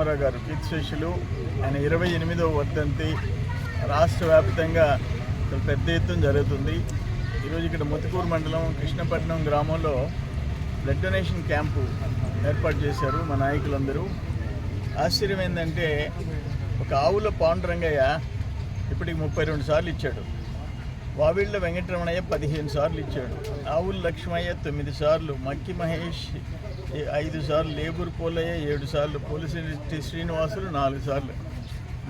రామారావు గారు కీర్తిశేషులు ఆయన 28వ వర్ధంతి రాష్ట్ర వ్యాప్తంగా పెద్ద ఎత్తున జరుగుతుంది. ఈరోజు ఇక్కడ ముత్తుకూరు మండలం కృష్ణపట్నం గ్రామంలో బ్లడ్ డొనేషన్ క్యాంపు ఏర్పాటు చేశారు మా నాయకులందరూ. ఆశ్చర్యం ఏంటంటే ఒక ఆవుల పాండురంగయ్య ఇప్పటికి 32 సార్లు ఇచ్చాడు, వావిళ్ళ వెంకటరమణయ్య 15 సార్లు ఇచ్చాడు, ఆవుల లక్ష్మయ్య 9 సార్లు, మక్కి మహేష్ 5 సార్లు, లేబూర్ పోలయ్య 7 సార్లు, పోలీసు శ్రీనివాసులు 4 సార్లు.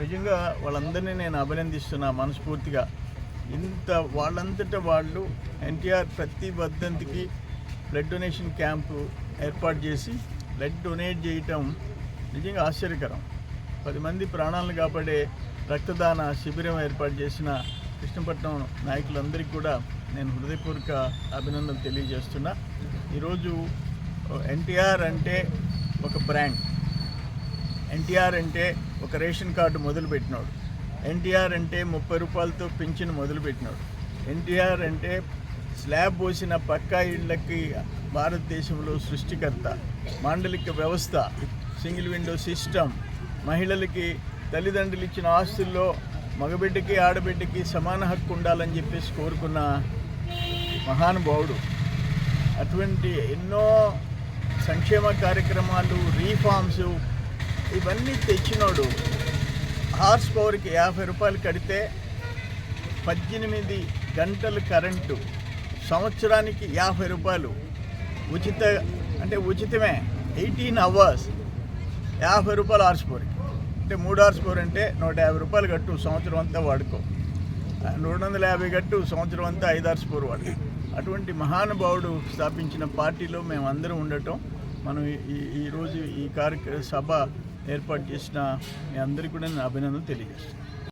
నిజంగా వాళ్ళందరినీ నేను అభినందిస్తున్నా మనస్ఫూర్తిగా. ఇంత వాళ్ళంతటా వాళ్ళు ఎన్టీఆర్ ప్రతి వర్ధంతికి బ్లడ్ డొనేషన్ క్యాంపు ఏర్పాటు చేసి బ్లడ్ డొనేట్ చేయటం నిజంగా ఆశ్చర్యకరం. 10 మంది ప్రాణాలను కాపాడే రక్తదాన శిబిరం ఏర్పాటు చేసిన కృష్ణపట్నం నాయకులందరికీ కూడా నేను హృదయపూర్వక అభినందనలు తెలియజేస్తున్నా. ఈరోజు ఎన్టీఆర్ అంటే ఒక బ్రాండ్, ఎన్టీఆర్ అంటే ఒక రేషన్ కార్డు మొదలుపెట్టినాడు, ఎన్టీఆర్ అంటే 30 రూపాయలతో పింఛను మొదలుపెట్టినాడు, ఎన్టీఆర్ అంటే స్లాబ్ పోసిన పక్కా ఇళ్లకి భారతదేశంలో సృష్టికర్త, మాండలిక వ్యవస్థ, సింగిల్ విండో సిస్టమ్, మహిళలకి తల్లిదండ్రులు ఇచ్చిన ఆస్తుల్లో మగబిడ్డకి ఆడబిడ్డకి సమాన హక్కు ఉండాలని చెప్పేసి కోరుకున్న మహానుభావుడు. అటువంటి ఎన్నో సంక్షేమ కార్యక్రమాలు, రీఫార్మ్స్ ఇవన్నీ తెచ్చినోడు. హార్స్ పవర్కి 50 రూపాయలు కడితే 18 గంటలు కరెంటు, సంవత్సరానికి 50 రూపాయలు ఉచిత, అంటే ఉచితమే 18 అవర్స్ 50 రూపాయలు హార్స్ పవర్కి. అంటే 3 హార్స్ పవర్ అంటే 150 రూపాయలు కట్టు, సంవత్సరం అంతా వాడుకో. 250 కట్టు, సంవత్సరం అంతా 5 హార్స్ పవర్ వాడుకో. అటువంటి మహానుభావుడు స్థాపించిన పార్టీలో మేము అందరం ఉండటం, మనం ఈరోజు ఈ సభ ఏర్పాటు చేసిన మీ అందరికీ కూడా నేను అభినందనలు తెలియజేస్తాను.